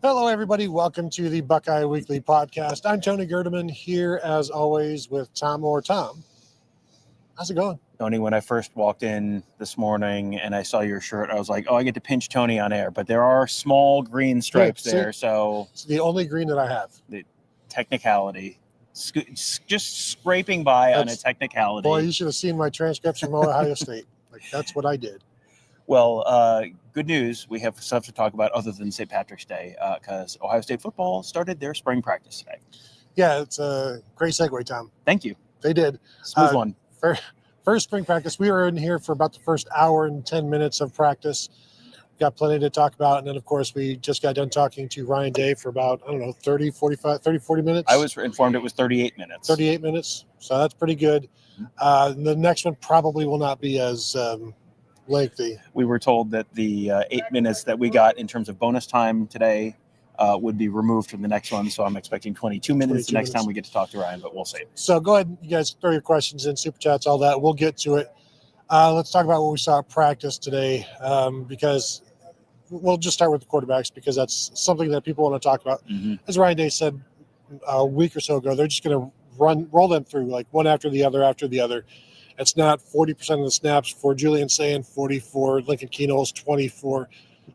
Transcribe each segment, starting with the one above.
Hello, everybody. Welcome to the Buckeye Weekly Podcast. I'm Tony Gerdeman here, as always, with Tom Orr. Tom, how's it going? Tony, when I first walked in this morning and I saw your shirt, I was like, oh, I get to pinch Tony on air. But there are small green stripes there, so... It's the only green that I have. The technicality. Just scraping by on a technicality. Boy, you should have seen my transcripts from Ohio State. That's what I did. Well, good news. We have stuff to talk about other than St. Patrick's Day because Ohio State football started their spring practice today. Yeah, it's a great segue, Tom. Thank you. They did. Smooth one. First spring practice. We were in here for about the first hour and 10 minutes of practice. Got plenty to talk about. And then, of course, we just got done talking to Ryan Day for about, 40 minutes. I was informed it was 38 minutes. 38 minutes. So that's pretty good. The next one probably will not be as lengthy. We were told that the 8 minutes that we got in terms of bonus time today would be removed from the next one. So I'm expecting 22 minutes the next time we get to talk to Ryan, but we'll see. So go ahead, you guys throw your questions in, super chats, all that. We'll get to it. Let's talk about what we saw at practice today because we'll just start with the quarterbacks because that's something that people want to talk about. Mm-hmm. As Ryan Day said a week or so ago, they're just going to roll them through like one after the other. It's not 40% of the snaps for Julian Sayin, 40 for Lincoln Kienholz, 20 for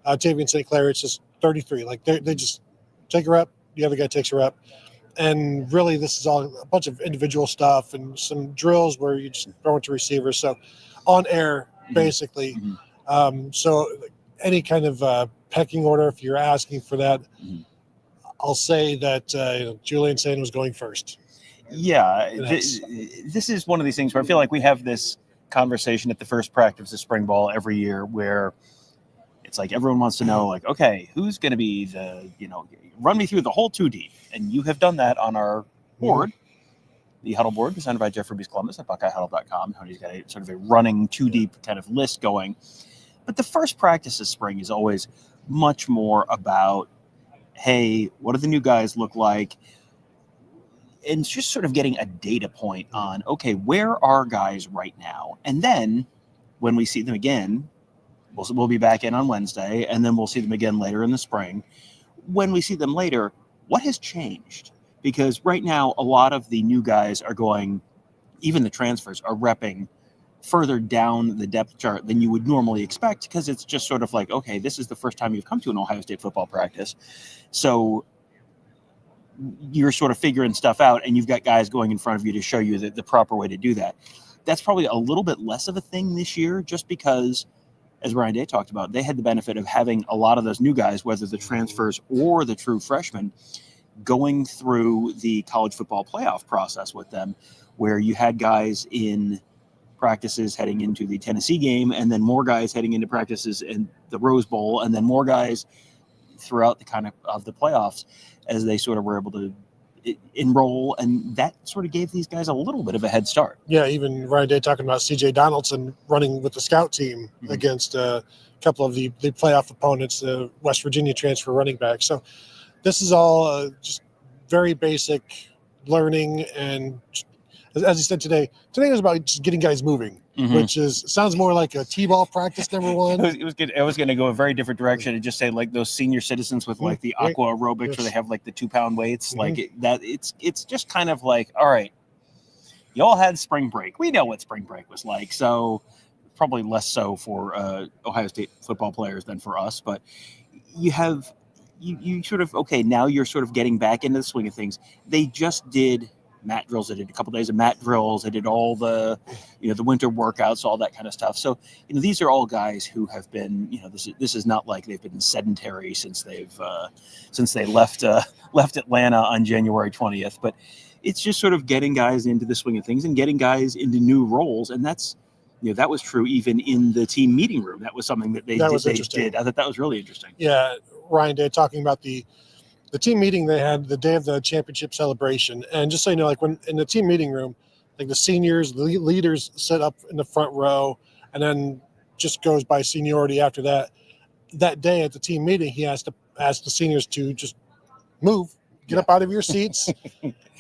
Tavien St. Clair. It's just 33. Like they just take a rep, the other guy takes a rep. And really, this is all a bunch of individual stuff and some drills where you just throw it to receivers. So on air, basically. Mm-hmm. So any kind of pecking order, if you're asking for that, I'll say that Julian Sayin was going first. Yeah, this is one of these things where I feel like we have this conversation at the first practice of spring ball every year where it's like everyone wants to know, like, okay, who's going to be the, run me through the whole 2D. And you have done that on our board, the Huddle board, designed by Jeff Ruby's Columbus at BuckeyeHuddle.com. He's got a sort of a running 2D kind of list going. But the first practice of spring is always much more about, hey, what do the new guys look like? And it's just sort of getting a data point on, okay, where are guys right now? And then when we see them again, we'll be back in on Wednesday, and then we'll see them again later in the spring. When we see them later, what has changed? Because right now, a lot of the new guys are going, even the transfers are repping further down the depth chart than you would normally expect, because it's just sort of like, okay, this is the first time you've come to an Ohio State football practice. So you're sort of figuring stuff out, and you've got guys going in front of you to show you the proper way to do that. That's probably a little bit less of a thing this year, just because, as Ryan Day talked about, they had the benefit of having a lot of those new guys, whether the transfers or the true freshmen, going through the college football playoff process with them, where you had guys in practices heading into the Tennessee game, and then more guys heading into practices in the Rose Bowl, and then more guys throughout the kind of the playoffs as they sort of were able to enroll, and that sort of gave these guys a little bit of a head start. Yeah, even Ryan Day talking about C.J. Donaldson running with the scout team against a couple of the playoff opponents, the West Virginia transfer running back. So this is all just very basic learning, and as he said today was about just getting guys moving, which sounds more like a T-ball practice, number one. I was going to go a very different direction and just say like those senior citizens with like the aqua aerobics where they have like the 2-pound weights, it's just kind of like, all right, you all had spring break. We know what spring break was like. So probably less so for Ohio State football players than for us, but you have, you sort of, okay, now you're sort of getting back into the swing of things. They just did mat drills. They did a couple days of mat drills. They did all the, the winter workouts, all that kind of stuff. So, these are all guys who have been, this is not like they've been sedentary since they left Atlanta on January 20th. But it's just sort of getting guys into the swing of things and getting guys into new roles. And that's, that was true even in the team meeting room. That was something that they did. I thought that was really interesting. Yeah, Ryan Day talking about the team meeting they had the day of the championship celebration. And just so you know, like when in the team meeting room, like the seniors, the leaders sit up in the front row, and then just goes by seniority after that. That day at the team meeting, he has to ask the seniors to just move, get up out of your seats,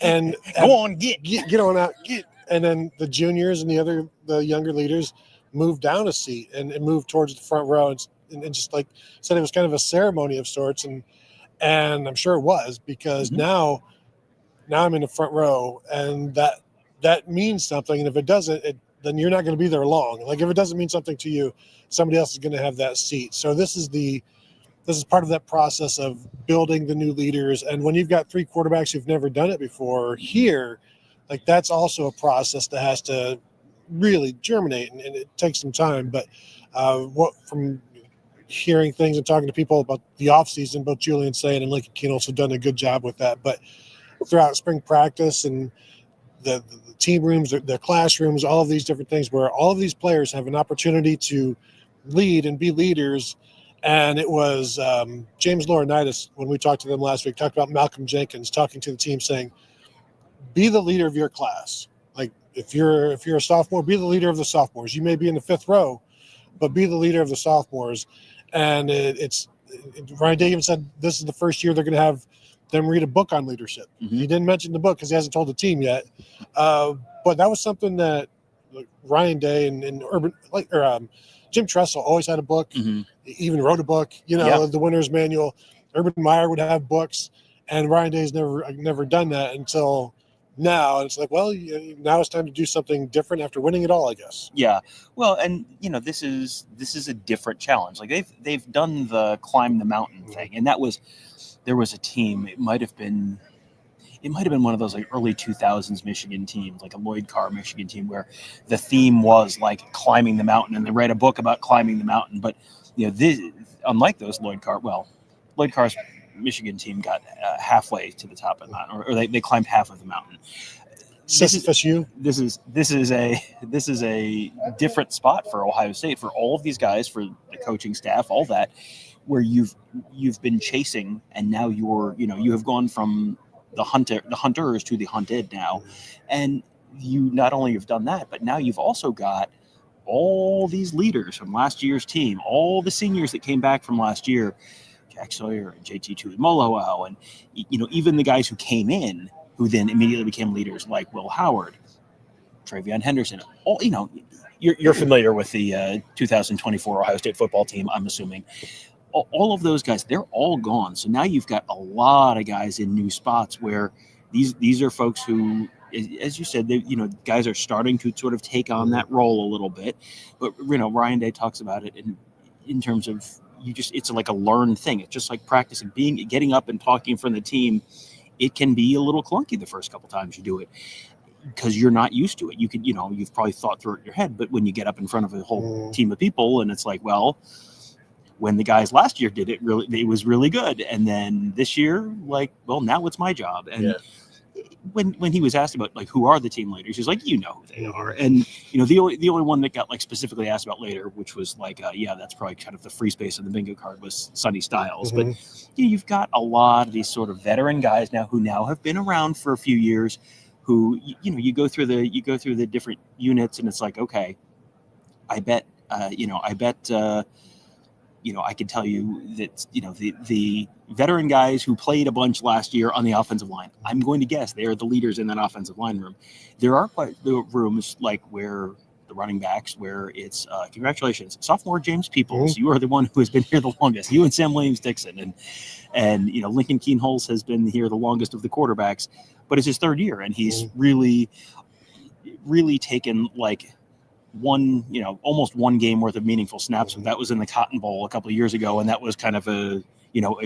and go on, get on out, get. And then the juniors and the younger leaders move down a seat and move towards the front row and just like said, it was kind of a ceremony of sorts. And And I'm sure it was, because now I'm in the front row, and that means something. And if it doesn't, then you're not going to be there long. Like, if it doesn't mean something to you, somebody else is going to have that seat. So this is part of that process of building the new leaders. And when you've got 3 quarterbacks who've never done it before here, like, that's also a process that has to really germinate, and it takes some time. But from hearing things and talking to people about the offseason, both Julian Sayin and Kienholz have done a good job with that. But throughout spring practice and the team rooms, the classrooms, all of these different things where all of these players have an opportunity to lead and be leaders. And it was James Laurinaitis, when we talked to them last week, talked about Malcolm Jenkins talking to the team, saying, be the leader of your class. Like, if you're a sophomore, be the leader of the sophomores. You may be in the 5th row, but be the leader of the sophomores. And Ryan Day even said this is the first year they're going to have them read a book on leadership. He didn't mention the book because he hasn't told the team yet. But that was something that Ryan Day and Jim Tressel always had a book. He even wrote a book, the winner's manual. Urban Meyer would have books, and Ryan Day's never done that until now. And it's like, well, now it's time to do something different after winning it all, I guess. Yeah. Well, and this is a different challenge. Like, they've done the climb the mountain thing, and there was a team. It might have been one of those like early 2000s Michigan teams, like a Lloyd Carr Michigan team, where the theme was like climbing the mountain, and they read a book about climbing the mountain. But unlike those Lloyd Carr's Michigan team got halfway to the top of the mountain, or they climbed half of the mountain. This is a different spot for Ohio State, for all of these guys, for the coaching staff, all that, where you've been chasing, and now you have gone from the hunters to the hunted now, and you not only have done that, but now you've also got all these leaders from last year's team, all the seniors that came back from last year, Jack Sawyer and JT Tuimoloau, and even the guys who came in who then immediately became leaders, like Will Howard, Tavien Henderson. All you're familiar with the 2024 Ohio State football team, I'm assuming. All of those guys, they're all gone. So now you've got a lot of guys in new spots where these are folks who, as you said, guys are starting to sort of take on that role a little bit. But Ryan Day talks about it in terms of it's like a learned thing. It's just like practicing, getting up and talking in front of the team. It can be a little clunky the first couple times you do it, because you're not used to it. You could, you've probably thought through it in your head, but when you get up in front of a whole team of people, and it's like, well, when the guys last year did it, it was really good. And then this year, like, well, now it's my job. And when he was asked about like who are the team leaders, he's like, who they are. And the only one that got like specifically asked about later, which was like, that's probably kind of the free space on the bingo card, was Sonny Styles. But you've got a lot of these sort of veteran guys now who now have been around for a few years, who you go through the different units, and it's like, okay, I bet I can tell you that, the veteran guys who played a bunch last year on the offensive line, I'm going to guess they are the leaders in that offensive line room. There are quite the rooms like where the running backs, where it's congratulations, sophomore James Peoples, you are the one who has been here the longest. You and Sam Williams-Dixon, and Lincoln Kienholz has been here the longest of the quarterbacks, but it's his 3rd year, and he's really, really taken like almost one game worth of meaningful snaps. That was in the Cotton Bowl a couple of years ago, and that was kind of a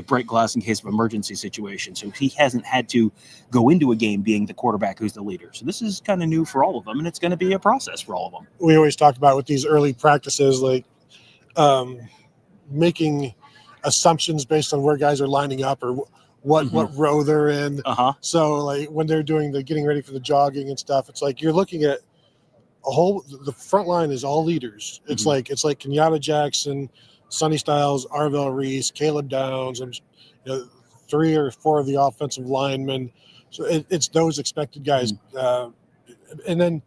break glass in case of emergency situation. So he hasn't had to go into a game being the quarterback who's the leader. So this is kind of new for all of them, and it's going to be a process for all of them. We always talk about with these early practices, like making assumptions based on where guys are lining up or what row they're in. So like when they're doing the getting ready for the jogging and stuff, it's like you're looking at the front line is all leaders. It's like Kenyatta Jackson, Sonny Styles, Arvell Reese, Caleb Downs, and 3 or 4 of the offensive linemen. So it's those expected guys, and then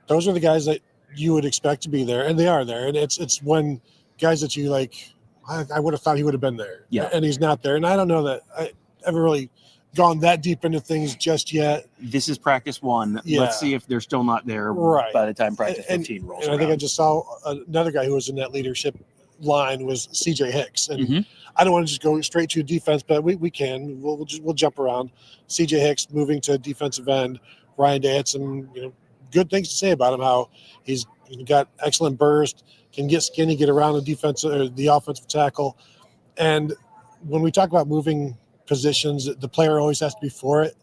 those are the guys that you would expect to be there, and they are there. And it's when guys that you like, I would have thought he would have been there, and he's not there. And I don't know that I ever really gone that deep into things just yet. This is practice 1. Let's see if they're still not there by the time practice 15 rolls around. I think I just saw another guy who was in that leadership line was CJ Hicks. And Mhm. I don't want to just go straight to defense, but we can. We'll jump around. CJ Hicks moving to defensive end. Ryan Day had some good things to say about him. How he's got excellent burst, can get skinny, get around the defense or the offensive tackle. And when we talk about moving positions, the player always has to be for it.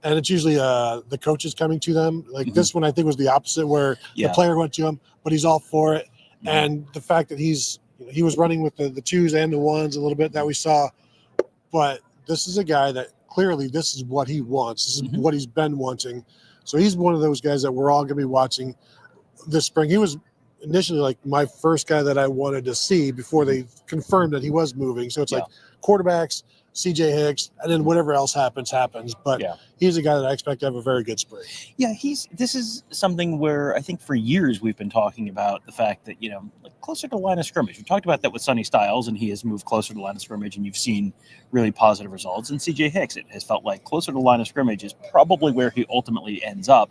And it's usually the coaches coming to them. Like this one, I think was the opposite, where the player went to him, but he's all for it. Mhm. And the fact that he was running with the twos and the ones a little bit that we saw. But this is a guy that clearly this is what he wants. This is what he's been wanting. So he's one of those guys that we're all going to be watching this spring. He was initially like my first guy that I wanted to see before they confirmed that he was moving. So it's like quarterbacks, CJ Hicks, and then whatever else happens. But he's a guy that I expect to have a very good spring. Yeah, this is something where I think for years we've been talking about the fact that, like closer to the line of scrimmage. We talked about that with Sonny Styles, and he has moved closer to the line of scrimmage, and you've seen really positive results. And CJ Hicks, it has felt like closer to the line of scrimmage is probably where he ultimately ends up.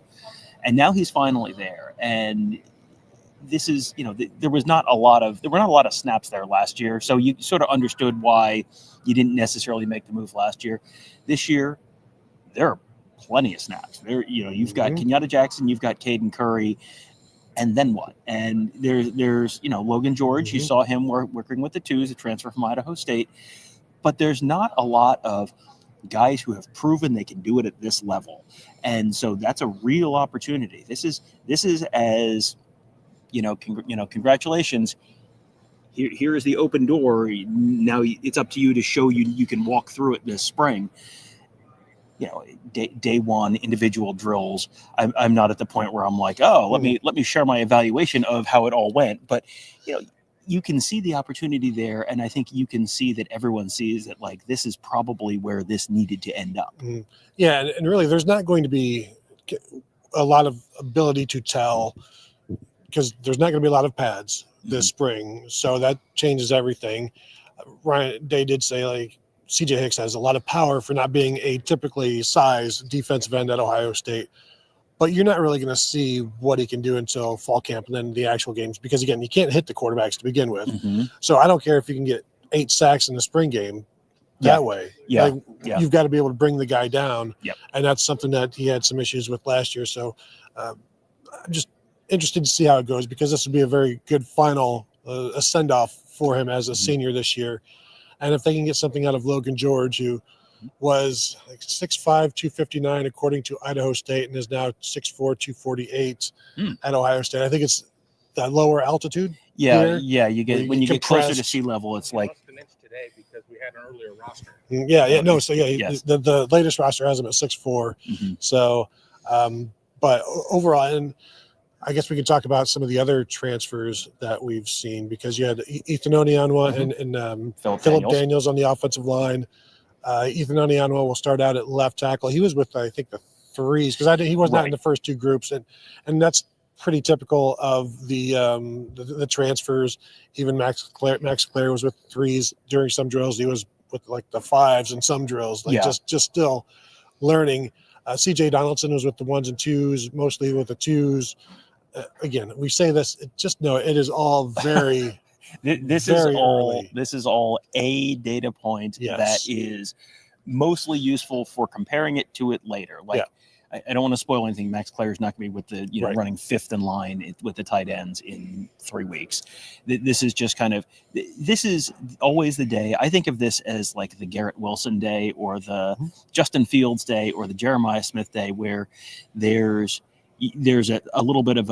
And now he's finally there. And this is, there were not a lot of snaps there last year. So you sort of understood why you didn't necessarily make the move last year. This year, there are plenty of snaps. There, you've got Kenyatta Jackson, you've got Caden Curry, and then what? And there's Logan George. You saw him working with the twos, a transfer from Idaho State. But there's not a lot of guys who have proven they can do it at this level, and so that's a real opportunity. This is as congratulations. Here is the open door. Now it's up to you to show you can walk through it this spring. Day one individual drills. I'm not at the point where I'm like, let me share my evaluation of how it all went. But you can see the opportunity there, and I think you can see that everyone sees that like this is probably where this needed to end up. Yeah, and really, there's not going to be a lot of ability to tell because there's not going to be a lot of pads this spring, so that changes everything. Ryan Day did say like CJ Hicks has a lot of power for not being a typically sized defensive end at Ohio State, but you're not really going to see what he can do until fall camp and then the actual games, because again, you can't hit the quarterbacks to begin with. So I don't care if you can get 8 sacks in the spring game that way. You've got to be able to bring the guy down. And that's something that he had some issues with last year. So I'm just interested to see how it goes, because this would be a very good final a send-off for him as a senior this year. And if they can get something out of Logan George, who was like 6'5", 259 according to Idaho State, and is now 6'4", 248 at Ohio State. I think it's that lower altitude. You get when you get closer to sea level, it's like an inch today because we had an earlier roster. The latest roster has him at 6'4". So, but overall, and I guess we can talk about some of the other transfers that we've seen, because you had Ethan Onyanwa and Philip Daniels on the offensive line. Ethan Onyanwa will start out at left tackle. He was with, I think, the threes, because he was not in the first 2 groups, and that's pretty typical of the transfers. Even Max Clair was with threes during some drills. He was with like the 5s in some drills, just still learning. CJ Donaldson was with the 1s and 2s, mostly with the 2s. Again, we say this, just know it is all very this is all a data point that is mostly useful for comparing it to it later. I don't want to spoil anything. Max Clair is not going to be with the running 5th in line with the tight ends in 3 weeks. This is just kind of, this is always the day. I think of this as like the Garrett Wilson day, or the Justin Fields day, or the Jeremiah Smith day, where there's a little bit of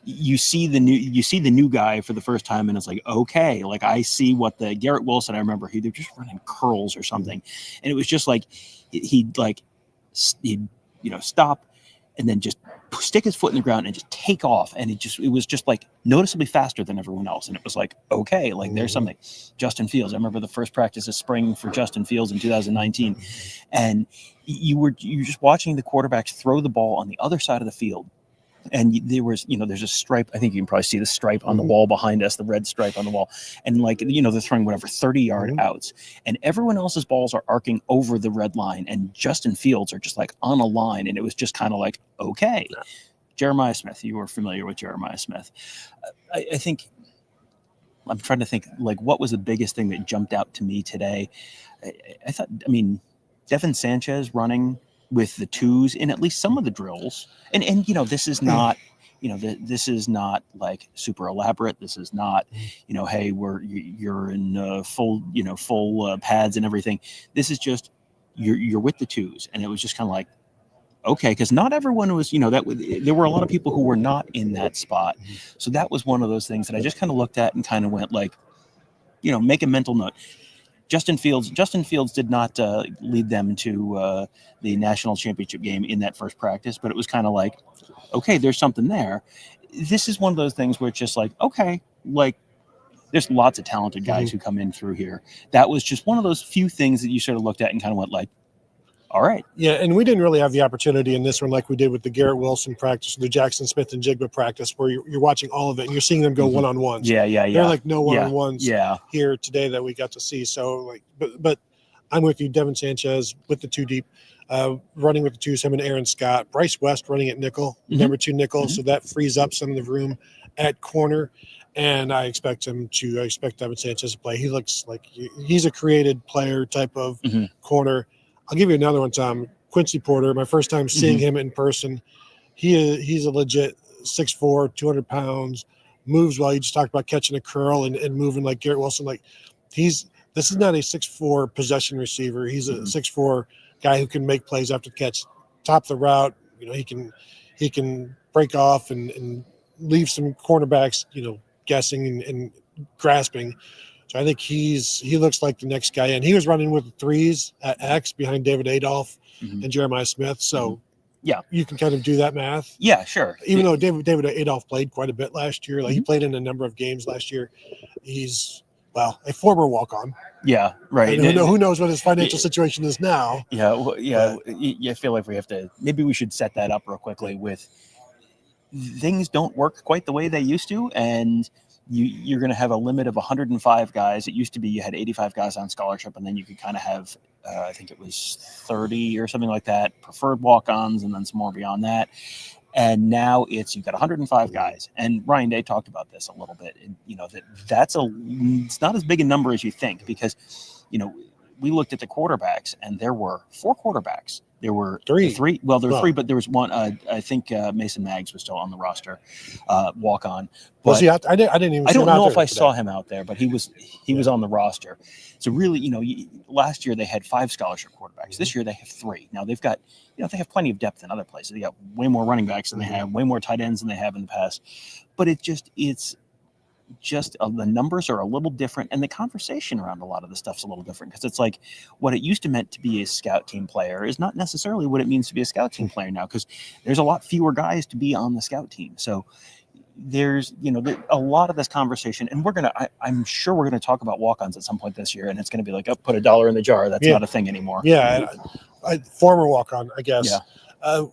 you see the new guy for the first time, and it's like, okay, like I see what the Garrett Wilson, I remember they're just running curls or something, and it was just like he'd stop and then just stick his foot in the ground and just take off, and it was just like noticeably faster than everyone else, and it was like, okay, like there's something. Justin Fields, I remember the first practice of spring for Justin Fields in 2019, and you're just watching the quarterbacks throw the ball on the other side of the field, and there was there's a stripe. I think you can probably see the stripe on the wall behind us, the red stripe on the wall, and they're throwing whatever 30-yard outs, and everyone else's balls are arcing over the red line, and Justin Fields are just like on a line, and it was just kind of like, okay. Jeremiah Smith, you were familiar with Jeremiah Smith. I think I'm trying to think, like, what was the biggest thing that jumped out to me today? I thought, Tavien Sanchez running with the twos in at least some of the drills. And this is not, this is not like super elaborate. This is not, hey, you're in full pads and everything. This is just, you're with the twos. And it was just kind of like, okay, because not everyone was, there were a lot of people who were not in that spot. So that was one of those things that I just kind of looked at and kind of went like, make a mental note. Justin Fields did not lead them to the national championship game in that first practice, but it was kind of like, okay, there's something there. This is one of those things where it's just like, okay, like there's lots of talented guys who come in through here. That was just one of those few things that you sort of looked at and kind of went like, all right. Yeah, and we didn't really have the opportunity in this one like we did with the Garrett Wilson practice, the Jackson Smith and Jigba practice, where you're watching all of it and you're seeing them go one-on-ones. Yeah. They're like no one-on-ones Yeah. here today that we got to see. So, like, but I'm with you, Tavien Sanchez with the two deep, running with the twos, him and Aaron Scott. Bryce West running at nickel, number 2 nickel, so that frees up some of the room at corner. And I expect Tavien Sanchez to play. He looks like he's a created player type of corner. I'll give you another one, Tom. Quincy Porter, my first time seeing him in person. He's a legit 6'4", 200 pounds, moves well. You just talked about catching a curl and moving like Garrett Wilson. Like this is not a 6'4" possession receiver. He's a 6'4" guy who can make plays after the catch, top the route. He can break off and leave some cornerbacks, guessing and grasping. So I think he looks like the next guy in. He was running with the threes at X behind David Adolph and Jeremiah Smith. So yeah, you can kind of do that math. Yeah, sure. Even though David Adolph played quite a bit last year, like he played in a number of games last year. He's a former walk-on. Yeah, right. And who knows what his financial situation is now? Yeah, I feel like maybe we should set that up real quickly. With things don't work quite the way they used to, and you're going to have a limit of 105 guys. It used to be you had 85 guys on scholarship, and then you could kind of have, I think it was 30 or something like that, preferred walk-ons, and then some more beyond that. And now you've got 105 guys. And Ryan Day talked about this a little bit. It's not as big a number as you think, because, we looked at the quarterbacks, and there were 4 quarterbacks. There were three. Well, there were 3, but there was one. I think Mason Maggs was still on the roster, walk on. But was he out? I didn't even. I don't know if I today. saw him out there, but he was on the roster. So really, last year they had 5 scholarship quarterbacks. This year they have 3. Now they've got, they have plenty of depth in other places. They got way more running backs than they have, way more tight ends than they have in the past. But it's just the numbers are a little different, and the conversation around a lot of the stuff's a little different, because it's like what it used to meant to be a scout team player is not necessarily what it means to be a scout team player now, because there's a lot fewer guys to be on the scout team. So there's a lot of this conversation, and I'm sure we're gonna talk about walk-ons at some point this year, and it's gonna be like, put $1 in the jar. That's not a thing anymore. Yeah, former walk-on, I guess. Yeah.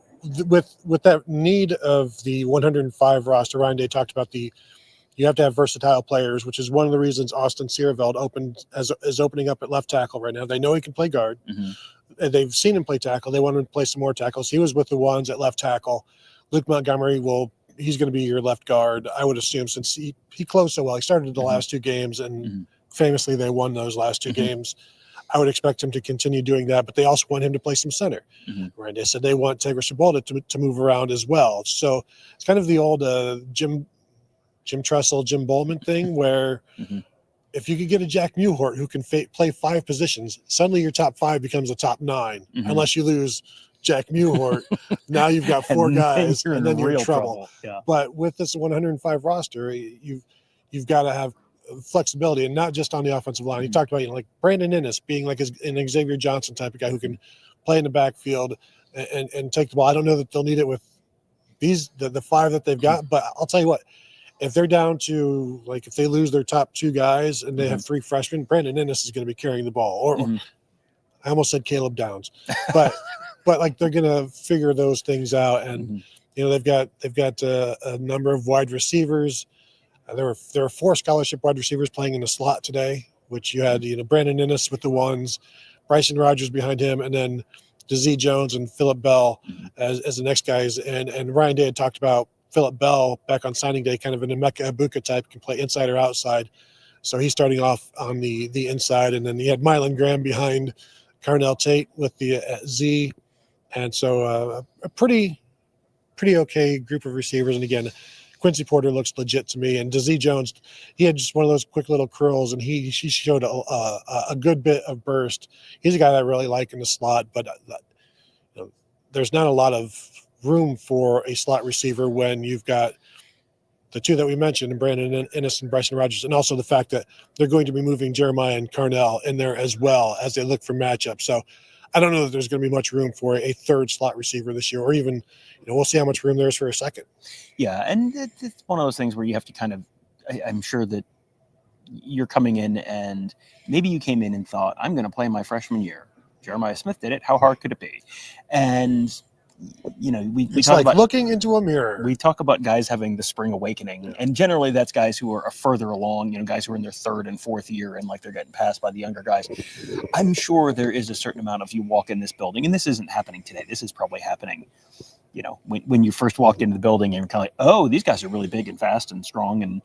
With that need of the 105 roster, Ryan Day talked about you have to have versatile players, which is one of the reasons Austin Sierveld is opening up at left tackle right now. They know he can play guard. And they've seen him play tackle. They want him to play some more tackles. He was with the ones at left tackle. Luke Montgomery he's going to be your left guard, I would assume, since he closed so well. He started the last 2 games, and famously they won those last 2 games. I would expect him to continue doing that, but they also want him to play some center. Right? They said they want Tegris Sabolda to move around as well. So it's kind of the old Jim Tressel, Jim Bowman thing, where if you could get a Jack Mewhort who can play 5 positions, suddenly your top 5 becomes a top 9, unless you lose Jack Mewhort. Now you've got 4 guys, and then you're in trouble. Yeah. But with this 105 roster, you've got to have flexibility, and not just on the offensive line. You talked about like Brandon Innes being like an Xavier Johnson type of guy who can play in the backfield and take the ball. I don't know that they'll need it with the 5 that they've got, but I'll tell you what. If they're down to, if they lose their top 2 guys and they have 3 freshmen, Brandon Innes is going to be carrying the ball. Or I almost said Caleb Downs, but they're going to figure those things out. And they've got a number of wide receivers. There were 4 scholarship wide receivers playing in the slot today, which you had Brandon Innes with the ones, Bryson Rogers behind him, and then DeZ Jones and Phillip Bell as the next guys. And Ryan Day had talked about Phillip Bell back on signing day, kind of an Emeka Ibuka type, can play inside or outside. So he's starting off on the inside, and then he had Mylan Graham behind Carnell Tate with the Z, and so a pretty okay group of receivers. And again, Quincy Porter looks legit to me, and Dazee Jones, he had just one of those quick little curls, and she showed a good bit of burst. He's a guy that I really like in the slot, but there's not a lot of room for a slot receiver when you've got the two that we mentioned, Brandon Ennis and Bryson Rogers, and also the fact that they're going to be moving Jeremiah and Carnell in there as well as they look for matchups. So I don't know that there's going to be much room for a third slot receiver this year, or even, we'll see how much room there is for a second. Yeah, and it's one of those things where you have to kind of, I'm sure that you're coming in and maybe you came in and thought, I'm going to play my freshman year. Jeremiah Smith did it. How hard could it be? And we it's talk like about looking into a mirror. We talk about guys having the spring awakening, and generally that's guys who are further along, guys who are in their third and fourth year and like they're getting passed by the younger guys. I'm sure there is a certain amount of you walk in this building, and this isn't happening today. This is probably happening, when you first walked into the building and you're kind of like, oh, these guys are really big and fast and strong and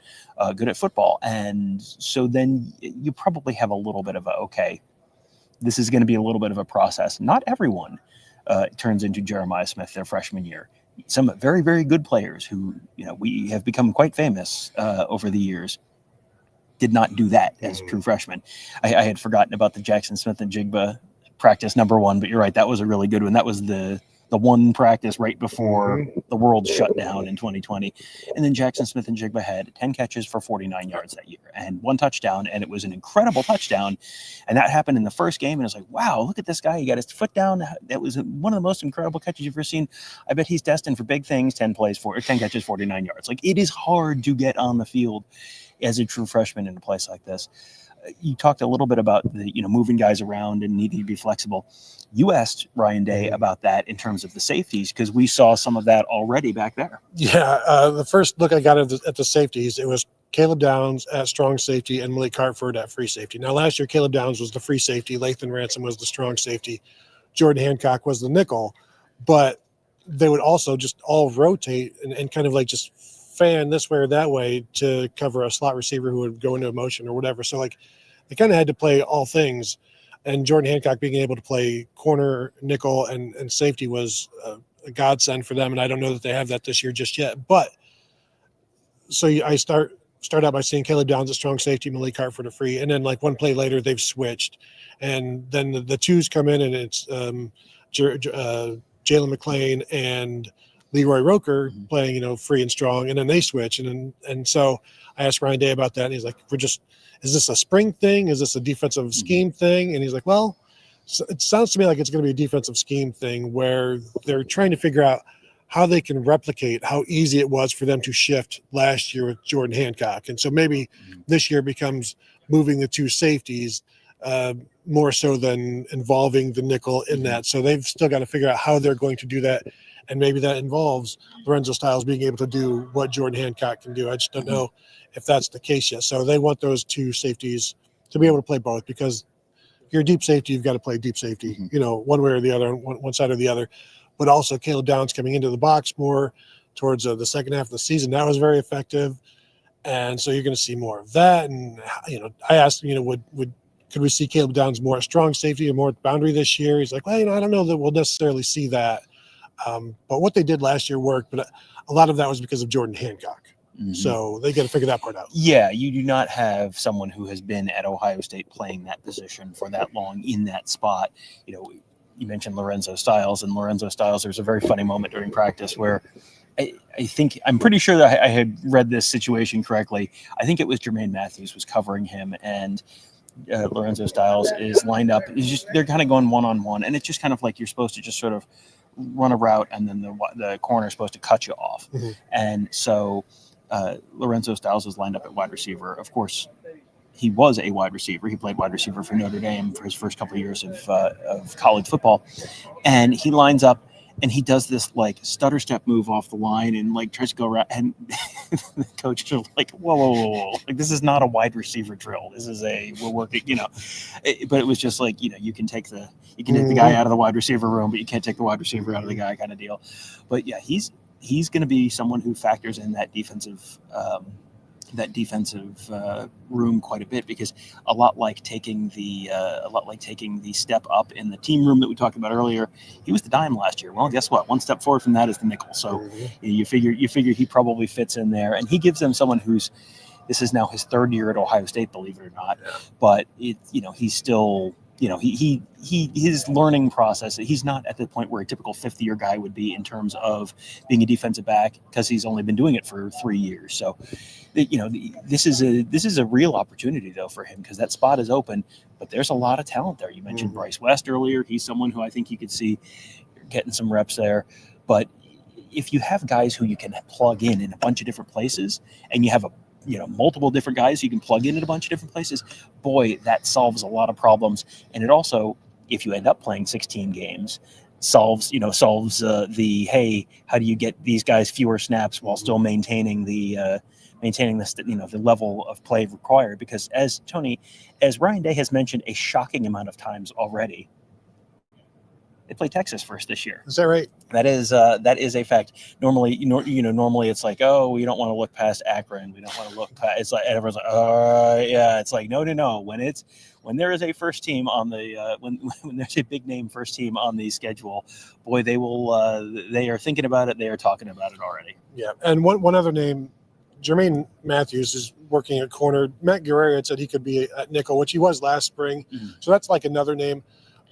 good at football. And so then you probably have a little bit of okay, this is going to be a little bit of a process. Not everyone turns into Jeremiah Smith their freshman year. Some very, very good players who, we have become quite famous over the years did not do that as true freshmen. I had forgotten about the Jackson Smith and Jigba practice number 1, but you're right. That was a really good one. That was the one practice right before the world shut down in 2020. And then Jackson Smith and Jigba had 10 catches for 49 yards that year and 1 touchdown. And it was an incredible touchdown. And that happened in the first game. And it's like, wow, look at this guy. He got his foot down. That was one of the most incredible catches you've ever seen. I bet he's destined for big things. 10 catches, 49 yards. Like, it is hard to get on the field as a true freshman in a place like this. You talked a little bit about the, moving guys around and needing to be flexible. You asked Ryan Day about that in terms of the safeties, because we saw some of that already back there. Yeah, the first look I got at the safeties, it was Caleb Downs at strong safety and Malik Hartford at free safety. Now, last year, Caleb Downs was the free safety. Lathan Ransom was the strong safety. Jordan Hancock was the nickel. But they would also just all rotate and kind of like just fan this way or that way to cover a slot receiver who would go into a motion or whatever. So, like, they kind of had to play all things. And Jordan Hancock being able to play corner, nickel, and safety was a godsend for them. And I don't know that they have that this year just yet. But so I start out by seeing Caleb Downs at strong safety, Malik Hartford a free. And then, like, one play later, they've switched. And then the twos come in, and it's Jalen McClain and Leroy Roker playing, free and strong. And then they switch. And so I asked Ryan Day about that. And he's like, is this a spring thing? Is this a defensive scheme thing? And he's like, well, it sounds to me like it's going to be a defensive scheme thing where they're trying to figure out how they can replicate how easy it was for them to shift last year with Jordan Hancock. And so maybe this year becomes moving the two safeties more so than involving the nickel in that. So they've still got to figure out how they're going to do that. And maybe that involves Lorenzo Styles being able to do what Jordan Hancock can do. I just don't know if that's the case yet. So they want those two safeties to be able to play both, because if you're a deep safety, you've got to play deep safety, one way or the other, one side or the other. But also Caleb Downs coming into the box more towards the second half of the season, that was very effective. And so you're going to see more of that. And, I asked, could we see Caleb Downs more at strong safety or more at boundary this year? He's like, well, I don't know that we'll necessarily see that. But what they did last year worked, but a lot of that was because of Jordan Hancock. So they got to figure that part out. Yeah, you do not have someone who has been at Ohio State playing that position for that long in that spot. You mentioned Lorenzo Styles, and Lorenzo Styles, there's a very funny moment during practice where I'm pretty sure that I had read this situation correctly. I think it was Jermaine Matthews was covering him, and Lorenzo Styles is lined up. They're kind of going one-on-one, and it's just kind of like you're supposed to just sort of run a route, and then the corner is supposed to cut you off. And so Lorenzo Styles is lined up at wide receiver. Of course, he was a wide receiver. He played wide receiver for Notre Dame for his first couple of years of college football. And he lines up, and he does this, like, stutter step move off the line and, like, tries to go around. And the coach is like, whoa. Like, this is not a wide receiver drill. This is we're working, But it was just like, you can take the guy out of the wide receiver room, but you can't take the wide receiver out of the guy kind of deal. But, yeah, he's going to be someone who factors in that defensive that defensive room quite a bit, because a lot like taking the step up in the team room that we talked about earlier, he was the dime last year. Well, guess what? One step forward from that is the nickel. So you figure he probably fits in there, and he gives them someone this is now his third year at Ohio State, believe it or not. Yeah. But he's still. His learning process, he's not at the point where a typical fifth-year guy would be in terms of being a defensive back, because he's only been doing it for 3 years. So, this is a real opportunity, though, for him, because that spot is open, but there's a lot of talent there. You mentioned Bryce West earlier. He's someone who I think you could see getting some reps there. But if you have guys who you can plug in a bunch of different places, and you have multiple different guys you can plug in a bunch of different places, boy, that solves a lot of problems. And it also, if you end up playing 16 games, solves the, hey, how do you get these guys fewer snaps while still maintaining the level of play required? Because as Ryan Day has mentioned a shocking amount of times already, they play Texas first this year. Is that right? That is a fact. Normally, normally it's like, oh, we don't want to look past Akron. We don't want to look past. It's like everyone's like, yeah. It's like no. When there is a first team on the when there's a big name first team on the schedule, boy, they will. They are thinking about it. They are talking about it already. Yeah, and one other name, Jermaine Matthews is working at corner. Matt Guerrero had said he could be at nickel, which he was last spring. Mm-hmm. So that's like another name.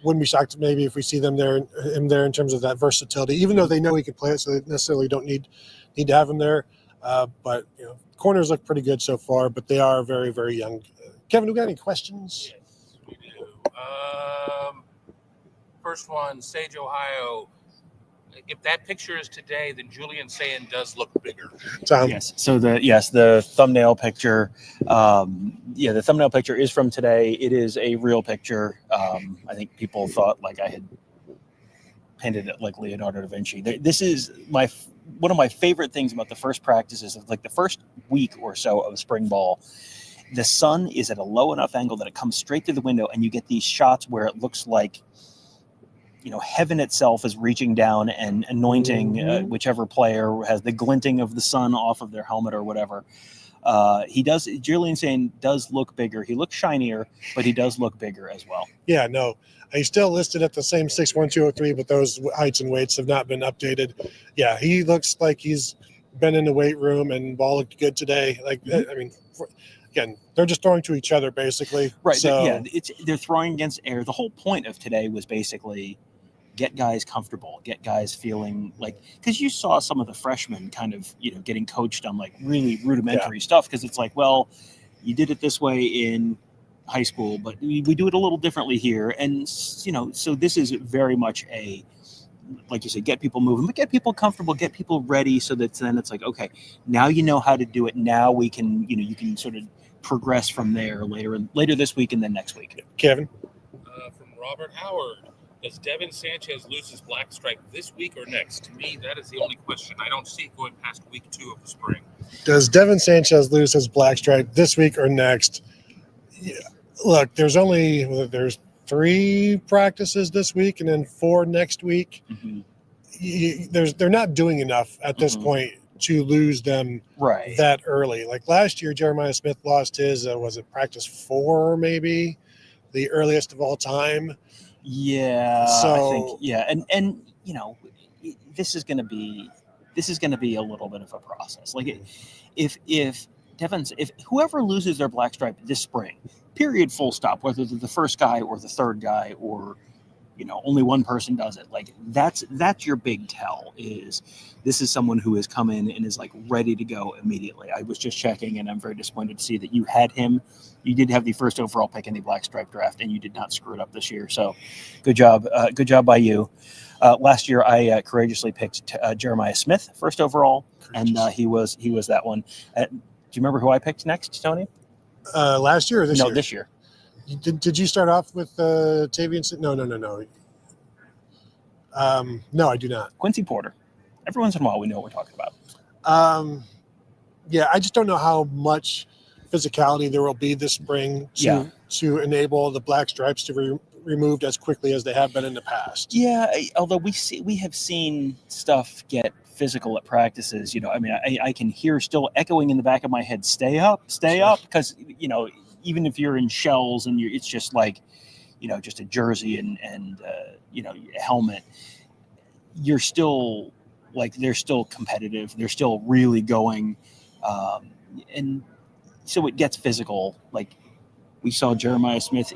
Wouldn't be shocked maybe if we see him there in terms of that versatility, even though they know he can play it, so they necessarily don't need to have him there. But corners look pretty good so far, but they are very, very young. Kevin, do we got any questions? Yes, we do. First one, Sage, Ohio. If that picture is today, then Julian Sayin does look bigger. Yes. So the thumbnail picture, the thumbnail picture is from today. It is a real picture. I think people thought like I had painted it like Leonardo da Vinci. This is one of my favorite things about the first practices of like the first week or so of spring ball. The sun is at a low enough angle that it comes straight through the window, and you get these shots where it looks like heaven itself is reaching down and anointing whichever player has the glinting of the sun off of their helmet or whatever. Julian Sayin does look bigger. He looks shinier, but he does look bigger as well. Yeah, no. He's still listed at the same 6'1", 203, but those heights and weights have not been updated. Yeah, he looks like he's been in the weight room, and ball looked good today. Like, I mean, again, they're just throwing to each other basically. Right. So, they're throwing against air. The whole point of today was basically get guys comfortable, get guys feeling like, because you saw some of the freshmen kind of, getting coached on like really rudimentary stuff. Because it's like, well, you did it this way in high school, but we do it a little differently here. And, so this is very much like you said, get people moving, but get people comfortable, get people ready, so that then it's like, okay, now you know how to do it. Now we can, you can sort of progress from there later this week and then next week. Kevin? From Robert Howard. Does Devin Sanchez lose his black stripe this week or next? To me, that is the only question. I don't see it going past week 2 of the spring. Does Devin Sanchez lose his black stripe this week or next? Yeah. Look, there's 3 practices this week and then 4 next week. Mm-hmm. They're not doing enough at this point to lose them that early. Like last year, Jeremiah Smith lost his, was it practice 4 maybe? The earliest of all time. Yeah. So I think, and this is going to be a little bit of a process. Like if whoever loses their black stripe this spring, period, full stop, whether they're the first guy or the third guy or only one person does it, like that's your big tell. Is this is someone who has come in and is like ready to go immediately. I was just checking, and I'm very disappointed to see that you had him. You did have the first overall pick in the black stripe draft, and you did not screw it up this year. So good job by you. Last year I courageously picked Jeremiah Smith first overall, and he was that one. Do you remember who I picked next, Tony? Last year or this year? No, this year. Did you start off with Tavien St? No. No, I do not. Quincy Porter. Every once in a while, we know what we're talking about. Yeah, I just don't know how much physicality there will be this spring to enable the black stripes to be removed as quickly as they have been in the past. Yeah, although we have seen stuff get physical at practices. I mean, I can hear still echoing in the back of my head, stay up, because, even if you're in shells and it's just like, just a jersey and a helmet, you're still like, they're still competitive. They're still really going. And so it gets physical. Like, we saw Jeremiah Smith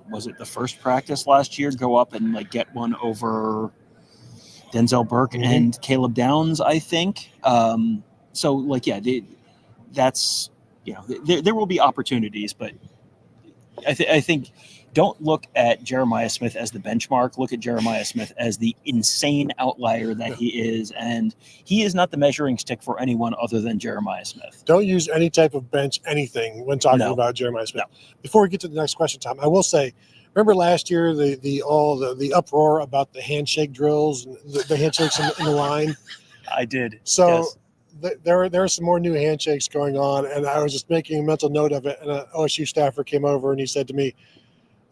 was it the first practice last year, go up and like get one over Denzel Burke and Caleb Downs, I think. So like, yeah, that's, there will be opportunities, but I think don't look at Jeremiah Smith as the benchmark. Look at Jeremiah Smith as the insane outlier that he is. And he is not the measuring stick for anyone other than Jeremiah Smith. Don't use any type of bench anything when talking about Jeremiah Smith. No. Before we get to the next question, Tom, I will say, remember last year, the uproar about the handshake drills and the handshakes in the line? I did. So yes. There are some more new handshakes going on, and I was just making a mental note of it. And an OSU staffer came over and he said to me,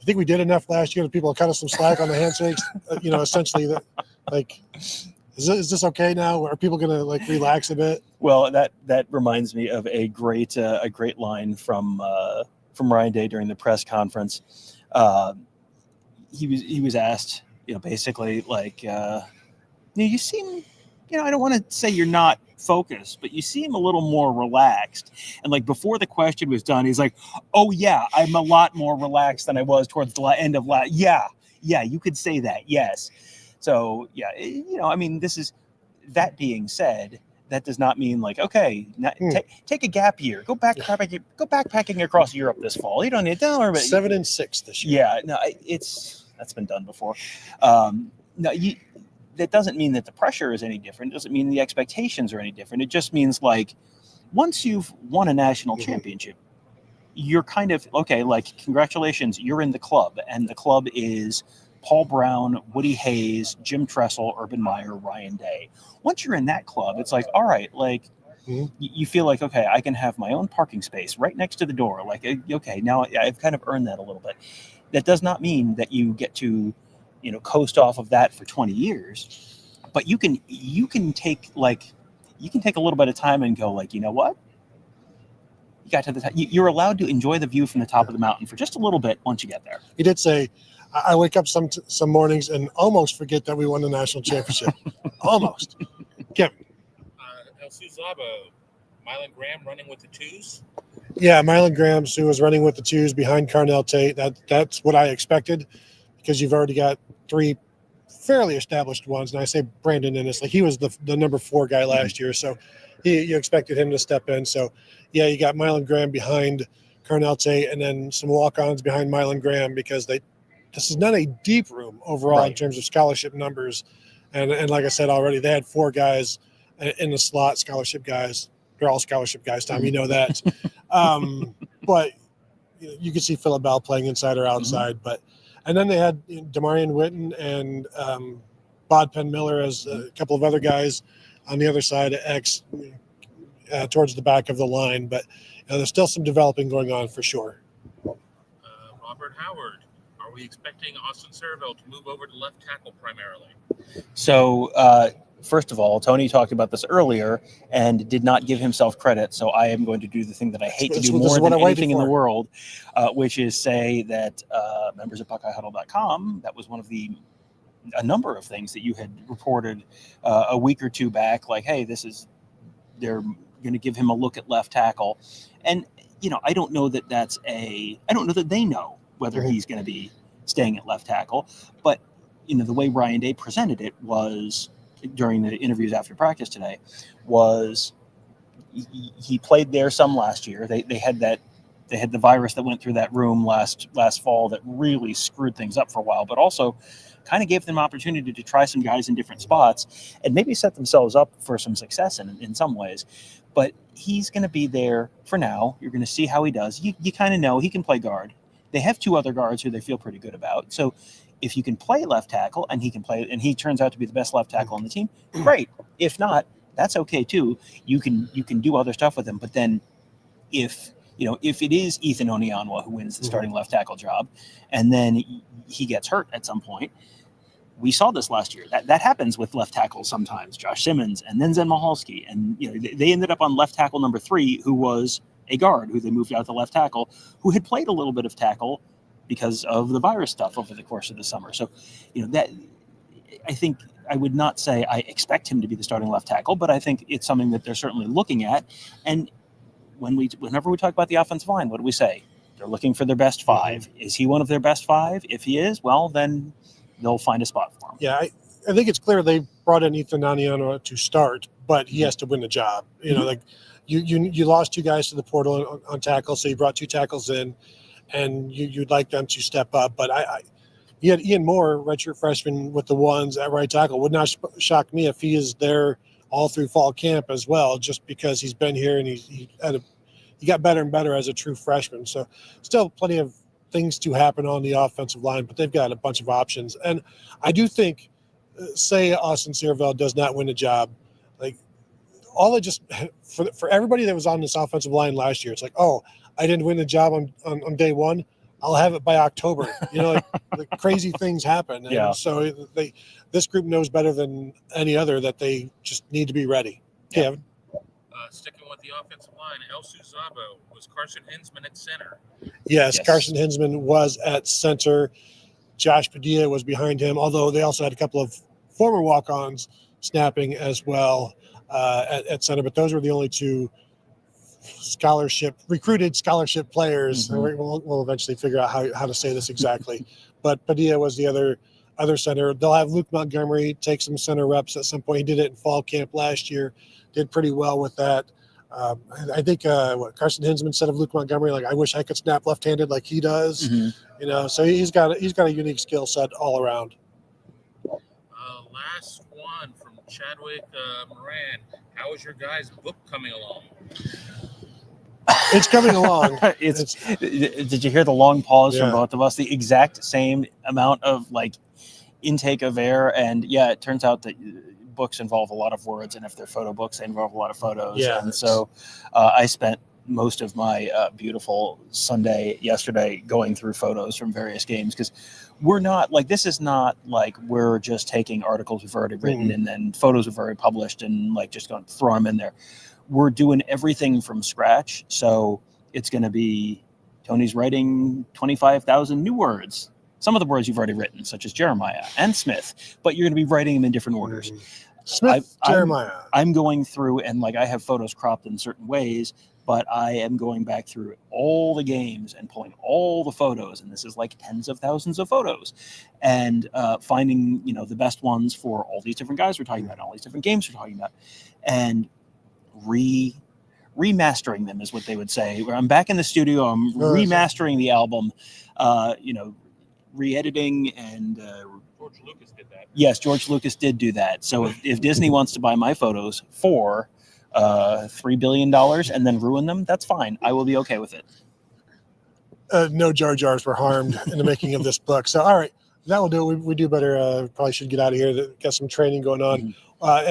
"I think we did enough last year that people cut us some slack on the handshakes." Essentially, that like, is this okay now? Are people going to like relax a bit? Well, that reminds me of a great line from Ryan Day during the press conference. He was asked, basically like, you seem, I don't want to say you're not focused, but you seem a little more relaxed. And like before the question was done, he's like, "Oh yeah, I'm a lot more relaxed than I was towards the end of last." Yeah, you could say that. Yes. So yeah, I mean, that being said, that does not mean like, okay, take a gap year, go backpacking across Europe this fall. You don't need to learn. 7-6 this year. Yeah, no, that's been done before. That doesn't mean that the pressure is any different. It doesn't mean the expectations are any different. It just means like, once you've won a national championship, you're kind of, okay, like, congratulations, you're in the club. And the club is Paul Brown, Woody Hayes, Jim Tressel, Urban Meyer, Ryan Day. Once you're in that club, it's like, all right, like, you feel like, okay, I can have my own parking space right next to the door. Like, okay, now I've kind of earned that a little bit. That does not mean that you get to, coast off of that for 20 years, but you can take a little bit of time and go like, you know what? You got to the top. You're allowed to enjoy the view from the top of the mountain for just a little bit once you get there. He did say, "I wake up some mornings and almost forget that we won the national championship." Almost. Kevin. El Suzabo, Mylan Graham running with the twos. Yeah, Mylan Graham, who was running with the twos behind Carnell Tate. That's what I expected, because you've already got 3 fairly established ones. And I say Brandon Ennis, like, he was the number 4 guy last year, so you expected him to step in. So yeah, you got Mylan Graham behind Carnell Tate, and then some walk-ons behind Mylan Graham, because this is not a deep room overall in terms of scholarship numbers. And like I said already, they had 4 guys in the slot, scholarship guys. They're all scholarship guys, Tom. You know that. But you could see Phillip Bell playing inside or outside. And then they had Demarion Witten and Bod Penn Miller as a couple of other guys on the other side of X towards the back of the line. But there's still some developing going on for sure. Robert Howard, are we expecting Austin Serville to move over to left tackle primarily? So, first of all, Tony talked about this earlier and did not give himself credit. So I am going to do the thing that I hate to do more than anything in the world, which is say that members of BuckeyeHuddle.com, that was one of a number of things that you had reported a week or 2 back, like, hey, they're going to give him a look at left tackle. And, I don't know that I don't know that they know whether he's going to be staying at left tackle. But, the way Ryan Day presented it was, during the interviews after practice today, was he played there some last year. They had the virus that went through that room last fall that really screwed things up for a while, but also kind of gave them opportunity to try some guys in different spots and maybe set themselves up for some success in some ways. But he's going to be there for now. You're going to see how he does. You kind of know he can play guard. They have 2 other guards who they feel pretty good about. So if you can play left tackle and he turns out to be the best left tackle on the team, great. If not, that's okay too. You can do other stuff with him. But then if it is Ethan Onyeonwa who wins the starting left tackle job, and then he gets hurt at some point, we saw this last year. That happens with left tackles sometimes. Josh Simmons and then Zen Mahalski. And they ended up on left tackle number 3, who was a guard who they moved out to left tackle, who had played a little bit of tackle because of the virus stuff over the course of the summer. So, that I think I would not say I expect him to be the starting left tackle, but I think it's something that they're certainly looking at. And whenever we talk about the offensive line, what do we say? They're looking for their best 5. Is he one of their best 5? If he is, well, then they'll find a spot for him. Yeah, I think it's clear they brought in Ethan Aniano to start, but he has to win the job. Like you lost 2 guys to the portal on tackle, so you brought 2 tackles in, and you'd like them to step up. But you had Ian Moore, redshirt freshman, with the 1s at right tackle. Would not shock me if he is there all through fall camp as well, just because he's been here and he got better and better as a true freshman. So still plenty of things to happen on the offensive line, but they've got a bunch of options. And I do think, say Austin Searville does not win the job, like for everybody that was on this offensive line last year, it's like, oh, I didn't win the job on day 1. I'll have it by October. Like crazy things happen. And so this group knows better than any other that they just need to be ready. Kevin? Sticking with the offensive line, Elsu Zabo, was Carson Hinsman at center? Yes, Carson Hinsman was at center. Josh Padilla was behind him, although they also had a couple of former walk-ons snapping as well at center. But those were the only 2 recruited scholarship players. Mm-hmm. We'll eventually figure out how to say this exactly. But Padilla was the other center. They'll have Luke Montgomery take some center reps at some point. He did it in fall camp last year. Did pretty well with that. I think Carson Hinsman said of Luke Montgomery, like, I wish I could snap left-handed like he does. Mm-hmm. So he's got a unique skill set all around. Last one from Chadwick Moran. How is your guys' book coming along? It's coming along. Did you hear the long pause from both of us? The exact same amount of intake of air, and it turns out that books involve a lot of words, and if they're photo books, they involve a lot of photos. And so I spent most of my beautiful Sunday yesterday going through photos from various games, because we're not this is not like we're just taking articles we've already written and then photos we've already published and just going to throw them in there. We're doing everything from scratch. So it's going to be Tony's writing 25,000 new words. Some of the words you've already written, such as Jeremiah and Smith, but you're going to be writing them in different orders. Smith, Jeremiah. I'm going through and I have photos cropped in certain ways, but I am going back through all the games and pulling all the photos, and this is tens of thousands of photos, and finding the best ones for all these different guys we're talking about, all these different games we're talking about, and remastering them is what they would say. Where I'm back in the studio, I'm remastering the album, re-editing, and George Lucas did that. Yes, George Lucas did do that. So if Disney wants to buy my photos for $3 billion and then ruin them, that's fine. I will be okay with it. No Jar Jars were harmed in the making of this book. So, all right, that will do it. We do better. Probably should get out of here. Got some training going on. Mm-hmm.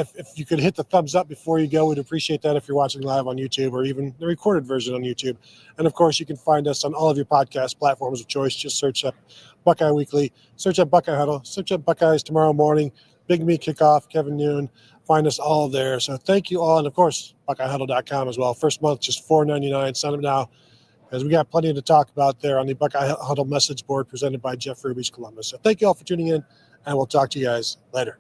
If you could hit the thumbs up before you go, we'd appreciate that if you're watching live on YouTube or even the recorded version on YouTube. And, of course, you can find us on all of your podcast platforms of choice. Just search up Buckeye Weekly, search up Buckeye Huddle, search up Buckeyes Tomorrow Morning, Big Me Kickoff, Kevin Noon. Find us all there. So thank you all. And, of course, BuckeyeHuddle.com as well. First month, just $4.99. Sign up now, because we got plenty to talk about there on the Buckeye Huddle message board presented by Jeff Ruby's Columbus. So thank you all for tuning in, and we'll talk to you guys later.